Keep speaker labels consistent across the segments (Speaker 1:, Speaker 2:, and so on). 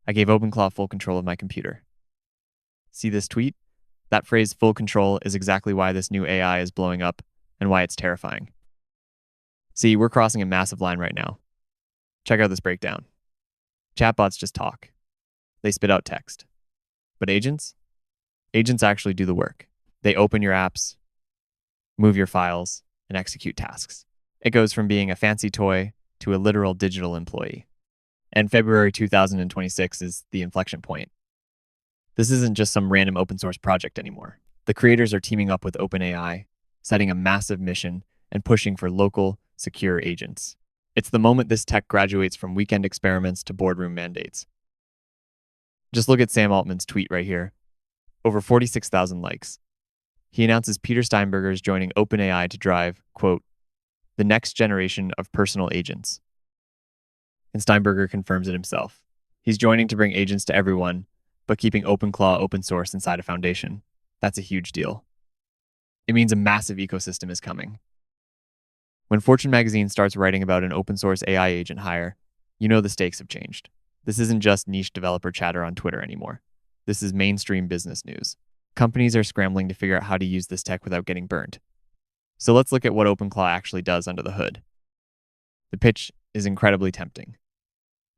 Speaker 1: I gave OpenClaw full control of my computer. See this tweet? That phrase, full control, is exactly why this new AI is blowing up and why it's terrifying. See, we're crossing a massive line right now. Check out this breakdown. Chatbots just talk. They spit out text. But agents? Agents actually do the work. They open your apps, move your files, and execute tasks. It goes from being a fancy toy to a literal digital employee. And February 2026 is the inflection point. This isn't just some random open source project anymore. The creators are teaming up with OpenAI, setting a massive mission, and pushing for local, secure agents. It's the moment this tech graduates from weekend experiments to boardroom mandates. Just look at Sam Altman's tweet right here. Over 46,000 likes. He announces Peter Steinberger is joining OpenAI to drive, quote, the next generation of personal agents. And Steinberger confirms it himself. He's joining to bring agents to everyone, but keeping OpenClaw open source inside a foundation. That's a huge deal. It means a massive ecosystem is coming. When Fortune magazine starts writing about an open source AI agent hire, you know the stakes have changed. This isn't just niche developer chatter on Twitter anymore. This is mainstream business news. Companies are scrambling to figure out how to use this tech without getting burned. So let's look at what OpenClaw actually does under the hood. The pitch is incredibly tempting.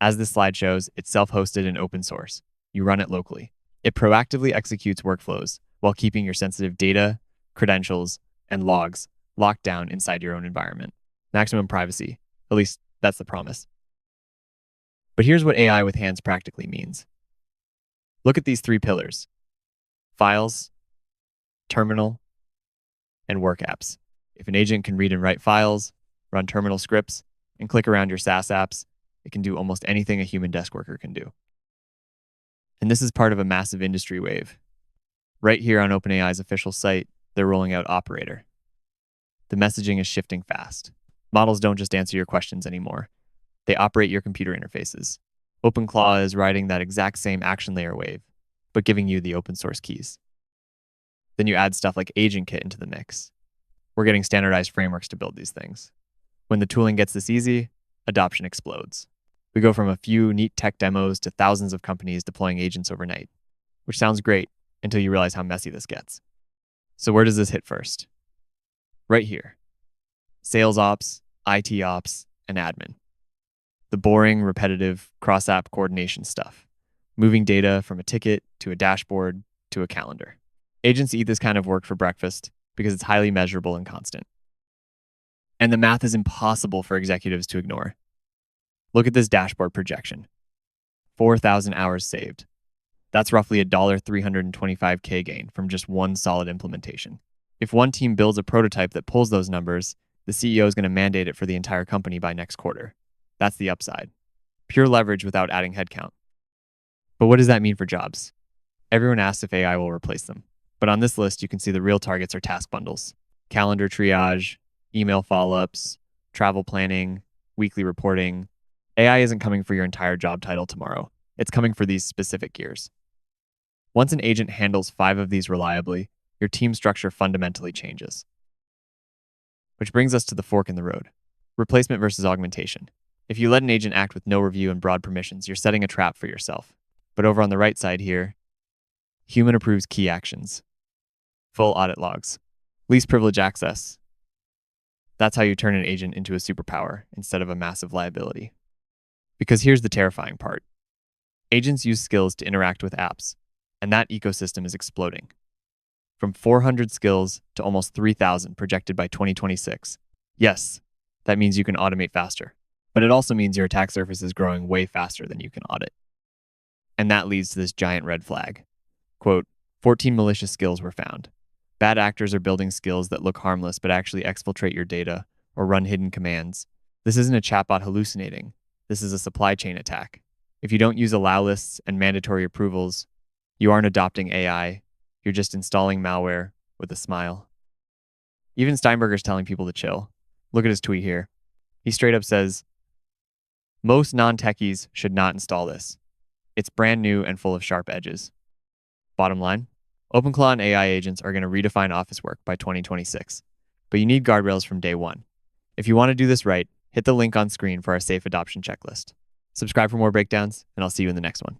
Speaker 1: As this slide shows, it's self-hosted and open source. You run it locally. It proactively executes workflows while keeping your sensitive data, credentials, and logs locked down inside your own environment. Maximum privacy. At least that's the promise. But here's what AI with hands practically means. Look at these three pillars: files, terminal, and work apps. If an agent can read and write files, run terminal scripts, and click around your SaaS apps, it can do almost anything a human desk worker can do. And this is part of a massive industry wave. Right here on OpenAI's official site, they're rolling out Operator. The messaging is shifting fast. Models don't just answer your questions anymore. They operate your computer interfaces. OpenClaw is riding that exact same action layer wave, but giving you the open source keys. Then you add stuff like AgentKit into the mix. We're getting standardized frameworks to build these things. When the tooling gets this easy, adoption explodes. We go from a few neat tech demos to thousands of companies deploying agents overnight, which sounds great until you realize how messy this gets. So where does this hit first? Right here. Sales ops, IT ops, and admin. The boring, repetitive, cross-app coordination stuff. Moving data from a ticket to a dashboard to a calendar. Agents eat this kind of work for breakfast because it's highly measurable and constant. And the math is impossible for executives to ignore. Look at this dashboard projection. 4,000 hours saved. That's roughly a $325K gain from just one solid implementation. If one team builds a prototype that pulls those numbers, the CEO is going to mandate it for the entire company by next quarter. That's the upside. Pure leverage without adding headcount. But what does that mean for jobs? Everyone asks if AI will replace them. But on this list, you can see the real targets are task bundles: calendar triage, email follow-ups, travel planning, weekly reporting. AI isn't coming for your entire job title tomorrow. It's coming for these specific gears. Once an agent handles 5 of these reliably, your team structure fundamentally changes. Which brings us to the fork in the road: replacement versus augmentation. If you let an agent act with no review and broad permissions, you're setting a trap for yourself. But over on the right side here, human approves key actions, full audit logs, least privilege access. That's how you turn an agent into a superpower instead of a massive liability. Because here's the terrifying part. Agents use skills to interact with apps, and that ecosystem is exploding. From 400 skills to almost 3,000 projected by 2026. Yes, that means you can automate faster. But it also means your attack surface is growing way faster than you can audit. And that leads to this giant red flag. Quote, 14 malicious skills were found. Bad actors are building skills that look harmless but actually exfiltrate your data or run hidden commands. This isn't a chatbot hallucinating. This is a supply chain attack. If you don't use allow lists and mandatory approvals, you aren't adopting AI. You're just installing malware with a smile. Even Steinberger's telling people to chill. Look at his tweet here. He straight up says, most non-techies should not install this. It's brand new and full of sharp edges. Bottom line, OpenClaw and AI agents are going to redefine office work by 2026. But you need guardrails from day one. If you want to do this right, hit the link on screen for our safe adoption checklist. Subscribe for more breakdowns, and I'll see you in the next one.